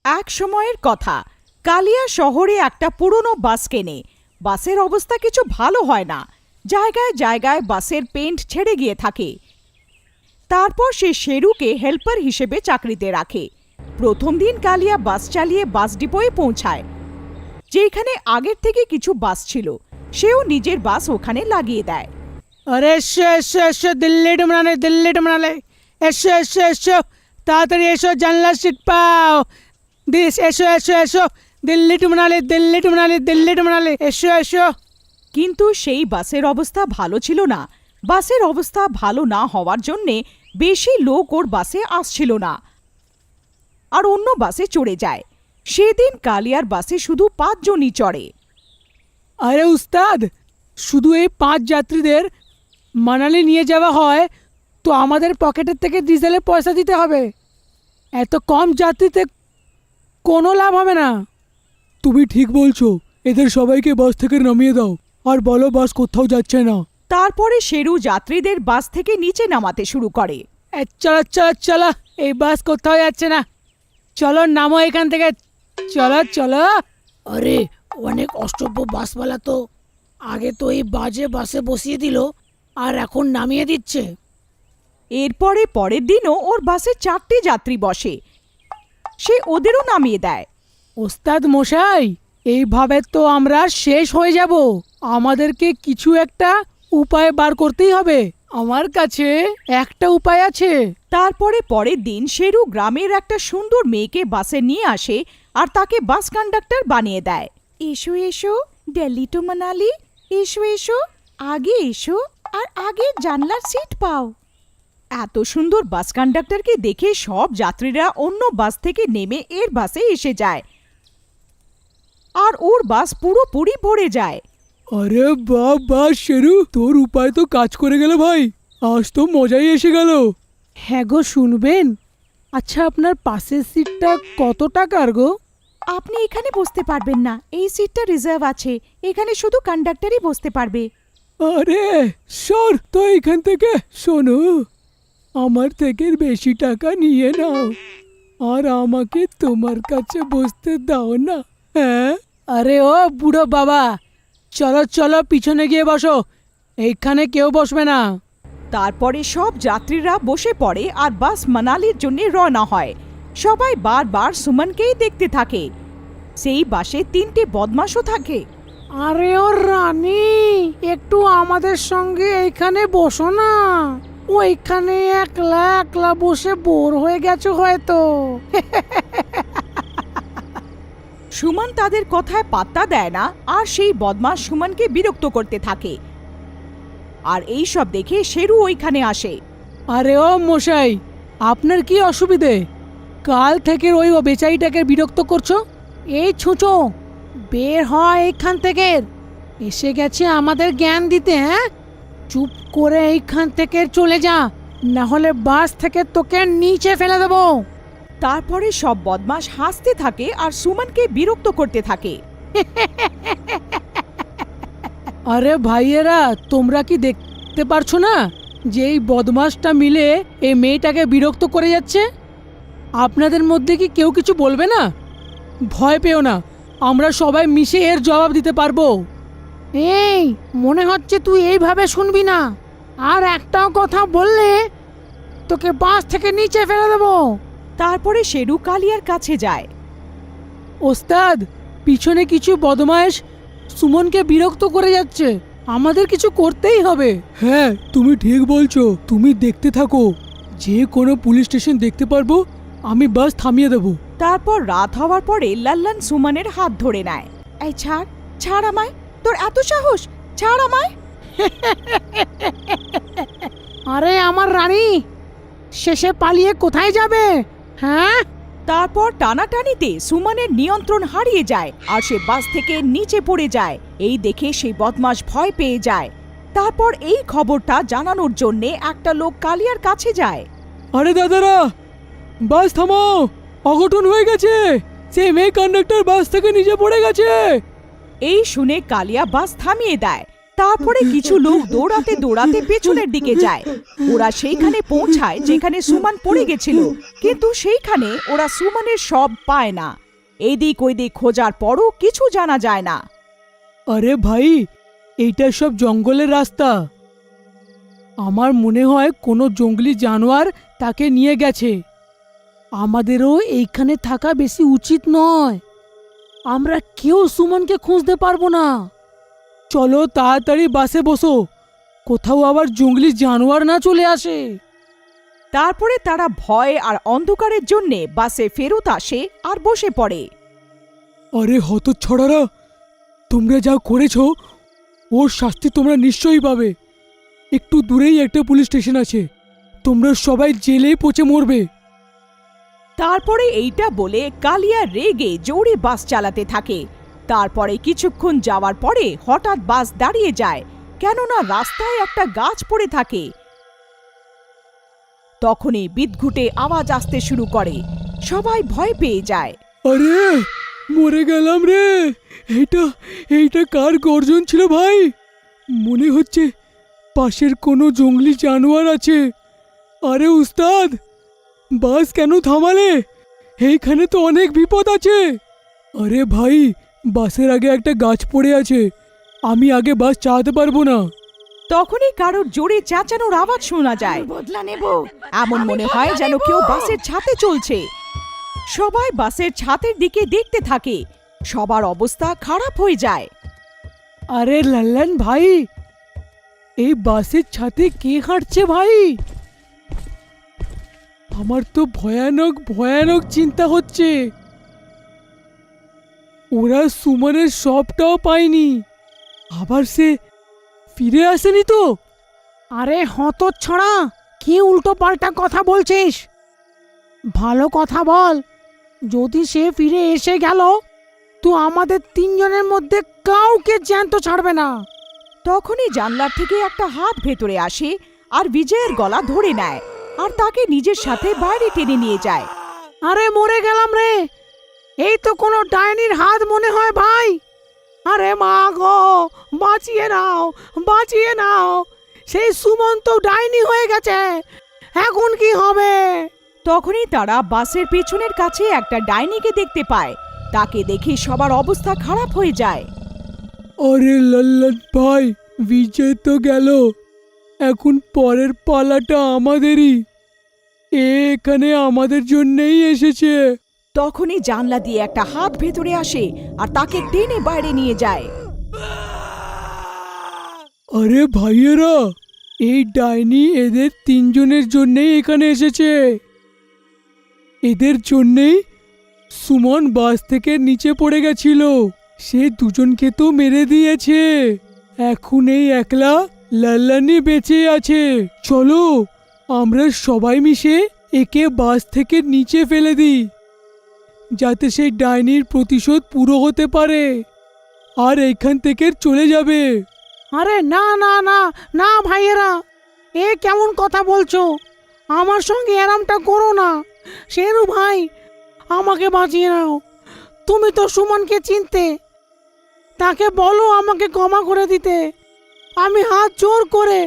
এক সময়ের কথা, কালিয়া শহরে একটা পুরনো বাস কেনে। বাসের অবস্থা কিছু ভালো হয় না, জায়গায় জায়গায় বাসের পেন্ট ছেড়ে গিয়ে থাকে। তারপর সে শেরুকে হেল্পার হিসেবে চাকরিতে রাখে। প্রথম দিন কালিয়া বাস চালিয়ে বাস ডিপোয়ে পৌঁছায়, যেখানে আগের থেকে কিছু বাস ছিল। সেও নিজের বাস ওখানে লাগিয়ে দেয়। আরে এসো এসো এসো, দিল্লি ডুমরালে এসো এসো এসো, তাড়াতাড়ি এসো, জানলার সিট পাও। এসো এসো এসো, দিল্লি ডুমরালে এসো এসো। কিন্তু সেই বাসের অবস্থা ভালো ছিল না। বাসের অবস্থা ভালো না হওয়ার জন্যে বেশি লোক ওর বাসে আসছিল না, আর অন্য বাসে চড়ে যায়। সেদিন কালিয়ার বাসে শুধু 5 জনই চড়ে। আরে উস্তাদ, শুধু এই 5 যাত্রীদের মানালি নিয়ে যাওয়া হয় তো আমাদের পকেটের থেকে ডিজেলের পয়সা দিতে হবে। এত কম যাত্রীতে কোনো লাভ হবে না। তুমি ঠিক বলছো, এদের সবাইকে বাস থেকে নামিয়ে দাও আর বলো বাস কোথাও যাচ্ছে না। তারপরে শেরু যাত্রীদের বাস থেকে নিচে নামাতে শুরু করে। চলো চলো চলো, এই বাস কোথাও যাচ্ছে না, চলো নামো এখান থেকে, চলো চলো। আরে অনেক অষ্টব্য বাসওয়ালা তো আগে তো এই বাজে বাসে বসিয়ে দিল আর এখন নামিয়ে দিচ্ছে। এরপরে পরের দিনও ওর বাসে 4টে যাত্রী বসে, সে ওদেরও নামিয়ে দেয়। ওস্তাদ মশাই, এইভাবে তো আমরা শেষ হয়ে যাব। আমাদেরকে কিছু একটা উপায় বার করতেই হবে। আমার কাছে একটা উপায় আছে। তারপরে পরের দিন শেরু গ্রামের একটা সুন্দর মেয়েকে বাসে নিয়ে আসে আর তাকে বাস কন্ডাক্টর বানিয়ে দেয়। এসো এসো, দিল্লি টু মানালি, এসো এসো, আগে এসো আর আগে জানলার সিট পাও। এত সুন্দর বাস কন্ডাক্টরকে দেখে সব যাত্রীরা অন্য বাস থেকে নেমে এর বাসে এসে যায়, আর ওর বাস পুরোপুরি ভরে যায়। আরে বাহ বাহ শেরু, তোর উপায় তো কাজ করে গেল ভাই, আজ তো মজাই এসে গেল। হ্যাঁ গো, শুনবেন? আচ্ছা, আপনার পাশের সিটটা কত টাকার গো? আপনি এখানে বসতে পারবেন না, এই সিটটা রিজার্ভ আছে, এখানে শুধু কন্ডাক্টরই বসতে পারবে। আরে সর তো এখান থেকে। শোনো, আমার থেকে বেশি টাকা নিয়ে নাও আর আমাকে তোমার কাছে বসতে দাও না। হ্যাঁ, আরে ও বুড়ো বাবা, চলো চলো পিছনে গিয়ে বসো, এইখানে কেউ বসবে না। তারপরে সব যাত্রীরা বসে পড়ে আর বাস মানালির জন্য রওনা হয়। সবাই বারবার সুমনকেই দেখতে থাকে। সেই বাসে 3টে বদমাশও থাকে। আরে ও রানী, একটু আমাদের সঙ্গে এইখানে বসো না, ওইখানে একলা একলা বসে বোর হয়ে গেছো হয়তো। সুমন তাদের কথায় পাত্তা দেয় না, আর সেই বদমাশ সুমনকে বিরক্ত করতে থাকে। আর এই সব দেখে শেরু ওইখানে আসে। আরে ও মশাই, আপনার কি অসুবিধে? কাল থেকে ওই বেচারিটাকে বিরক্ত করছো। এই ছুঁচো, বের হয় এইখান থেকে। এসে গেছে আমাদের জ্ঞান দিতে। হ্যাঁ, চুপ করে এইখান থেকে চলে যা, না হলে বাস থেকে তোকে নিচে ফেলে দেবো। তারপরে সব বদমাশ হাসতে থাকে আর সুমনকে বিরক্ত করতে থাকে। আরে ভাইয়েরা, তোমরা কি দেখতে পারছো না যে এই বদমাশটা মিলে এই মেয়েটাকে বিরক্ত করে যাচ্ছে? আপনাদের মধ্যে কি কেউ কিছু বলবে না? ভয় পেও না, আমরা সবাই মিশে এর জবাব দিতে পারবো। এই, মনে হচ্ছে তুই এইভাবে শুনবি না, আর একটাও কথা বললে তোকে বাস থেকে নিচে ফেলে দেবো। তারপরে শেরু কালিয়ার কাছে যায়। ওস্তাদ, পিছনে কিছু বদমাইশ সুমনকে বিরক্ত করে যাচ্ছে, আমাদের কিছু করতেই হবে। হ্যাঁ, তুমি ঠিক বলছো, তুমি দেখতে থাকো, যে কোনো পুলিশ স্টেশন দেখতে পারবো আমি বাস থামিয়ে দেবো। তারপর রাত হওয়ার পরে লাল্লান সুমনের হাত ধরে নেয়। এই ছাড়, ছাড় আমায়, তোর এত সাহস, ছাড় আমায়। আরে আমার রানী, শেষে পালিয়ে কোথায় যাবে? হ্যাঁ, তারপর টানাটানিতে সুমনের নিয়ন্ত্রণ হারিয়ে যায় আর সে বাস থেকে নিচে পড়ে যায়। এই দেখে সেই বদমাশ ভয় পেয়ে যায়। তারপর এই খবরটা জানানোর জন্যে একটা লোক কালিয়ার কাছে যায়। আরে দাদারা, বাস থামাও, অঘটন হয়ে গেছে, সেই মেয়ে কন্ডাক্টর বাস থেকে নিচে পড়ে গেছে। এই শুনে কালিয়া বাস থামিয়ে দেয়। তারপরে কিছু লোক দৌড়াতে দৌড়াতে পেছনের দিকে যায়। ওরা সেইখানে পৌঁছায় যেখানে সুমন পড়ে গেছিল, কিন্তু সেইখানে ওরা সুমনের শব পায় না। এইদিক ওইদিক খোঁজার পরও কিছু জানা যায় না। আরে ভাই, এইটা সব জঙ্গলের রাস্তা। আমার মনে হয় কোনো জঙ্গলি জানোয়ার তাকে নিয়ে গেছে। আমাদেরও এইখানে থাকা বেশি উচিত নয়। আমরা কেউ সুমনকে খুঁজতে পারবো না। চলো তাড়াতাড়ি বাসে বসো, কোথাও আবার জঙ্গলি জানোয়ার না চলে আসে। তারপরে তারা ভয় আর অন্ধকারের জন্যে বাসে ফেরত আসে আর বসে পড়ে। আরে হতচ্ছাড়ারা, তোমরা যা করেছ ওর শাস্তি তোমরা নিশ্চয়ই পাবে। একটু দূরেই একটা পুলিশ স্টেশন আছে, তোমরা সবাই জেলে পচে মরবে। তারপরে এইটা বলে কালিয়া রেগে জোরে বাস চালাতে থাকে। তারপরে কিছুক্ষণ যাওয়ার পরে হঠাৎ বাস দাঁড়িয়ে যায়, কেননা রাস্তায় একটা গাছ পড়ে থাকে। তখনই বিদঘুটে আওয়াজ আসতে শুরু করে, সবাই ভয় পেয়ে যায়। আরে মরে গেলাম রে! এইটা কার গর্জন ছিল ভাই? মনে হচ্ছে পাশের কোনো জঙ্গলি জানোয়ার আছে। আরে উস্তাদ, বাস কেন থামালে? এইখানে তো অনেক বিপদ আছে। আরে ভাই, বাসের আগে একটা গাছ পড়ে আছে, আমি আগে বাস চালাতে পারবো না। তখনই কারোর জোরে চেঁচানোর আওয়াজ শোনা যায়। বদলা নেব, এমন মনে হয় যেন কেউ বাসের ছাদে চলছে। সবাই বাসের ছাদের দিকে দেখতে থাকে। সবার অবস্থা খারাপ হয়ে যায়। আরে লাল্লান ভাই, এই বাসের ছাদে কে হাঁটছে ভাই? আমার তো ভয়ানক ভয়ানক চিন্তা হচ্ছে। ওরা সুমনের শবটাও পায়নি, আবার সে ফিরে আসেনি তো? আরে হতচ্ছাড়া, কি উল্টো পাল্টা কথা বলছিস? ভালো কথা বল। যদি সে ফিরে এসে গেল তো আমাদের তিনজনের মধ্যে কাউকে জ্যান্ত ছাড়বে না। তখনই জানলার থেকে একটা হাত ভেতরে আসে আর বিজয়ের গলা ধরে নেয় আর তাকে নিজের সাথে বাইরে টেনে নিয়ে যায়। আরে মরে গেলাম রে! এই তো কোনো ডাইনির হাত মনে হয় ভাই। আরে মা গো, বাঁচিয়ে নাও, বাঁচিয়ে নাও! সেই সুমন তো ডাইনি হয়ে গেছে, এখন কি হবে? তখনই তারা বাসের পেছনের কাছে একটা ডাইনিকে দেখতে পায়। তাকে দেখে সবার অবস্থা খারাপ হয়ে যায়। আরে লাল্লান ভাই, বিজয় তো গেল, এখন পরের পালাটা আমাদেরই। এখানে আমাদের জন্যই এসেছে। তখনই জানলা দিয়ে একটা হাত ভেতরে আসে আর তাকে টেনে বাইরে নিয়ে যায়। আরে ভাইয়েরা, এই ডাইনি এদের তিনজনের জন্যই এখানে এসেছে। এদের জন্যেই সুমন বাস থেকে নিচে পড়ে গেছিল। সে দুজনকে তো মেরে দিয়েছে, এখন এই একলা লাল্লানি বেঁচে আছে। চলো আমরা সবাই মিশে একে বাস থেকে নিচে ফেলে দিই, যাতে সেই ডাইনির প্রতিশোধ পুরো হতে পারে আর এখান থেকে চলে যাবে। আরে না না না না ভাইয়েরা, এ কেমন কথা বলছো? আমার সঙ্গে এরমটা করো না। শেরু ভাই, আমাকে বাঁচিয়ে নাও। তুমি তো সুমনকে চিনতে, তাকে বলো আমাকে ক্ষমা করে দিতে। আমি হাত জোর করে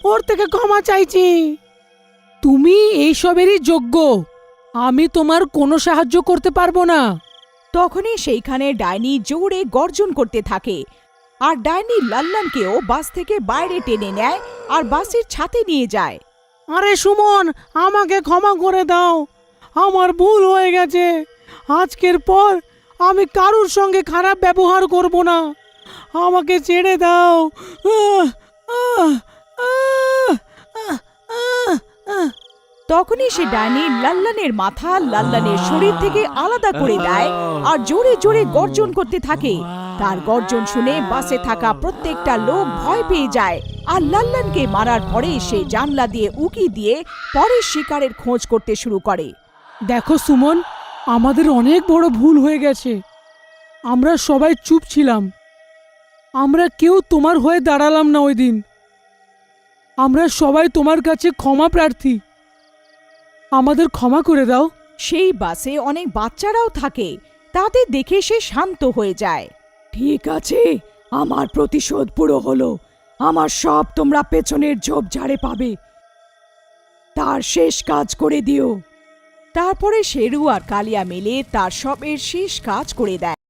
ওর থেকে ক্ষমা চাইছি। তুমি এইসবেরই যোগ্য, আমি তোমার কোনো সাহায্য করতে পারবো না। তখনই সেইখানে ডাইনি জোরে গর্জন করতে থাকে আর ডাইনি লাল্লানকেও বাস থেকে বাইরে টেনে নেয় আর বাসের ছাতে নিয়ে যায়। আরে সুমন, আমাকে ক্ষমা করে দাও, আমার ভুল হয়ে গেছে। আজকের পর আমি কারুর সঙ্গে খারাপ ব্যবহার করব না, আমাকে ছেড়ে দাও। আহ, আহ, আহ, আহ, আহ, আহ। তখনই সে ডাইনি লাল্লানের মাথা লাল্লানের শরীর থেকে আলাদা করে দেয় আর জোরে জোরে গর্জন করতে থাকে। তার গর্জন শুনে বাসে থাকা প্রত্যেকটা লোক ভয় পেয়ে যায় আর লাল্লানকে মারার পরে সে জানলা দিয়ে উকি দিয়ে পরের শিকারের খোঁজ করতে শুরু করে। দেখো সুমন, আমাদের অনেক বড় ভুল হয়ে গেছে। আমরা সবাই চুপ ছিলাম, আমরা কেউ তোমার হয়ে দাঁড়ালাম না ওই দিন। আমরা সবাই তোমার কাছে ক্ষমা প্রার্থী, আমাদের ক্ষমা করে দাও। সেই বাসে অনেক বাচ্চারাও থাকে, তাদের দেখে সে শান্ত হয়ে যায়। ঠিক আছে, আমার প্রতিশোধ পুরো হলো, আমার সব তোমরা পেছনের ঝোপঝাড়ে পাবে। তার শেষ কাজ করে দিও। তারপরে শেরু আর কালিয়া মিলে তার সবের শেষ কাজ করে দেয়।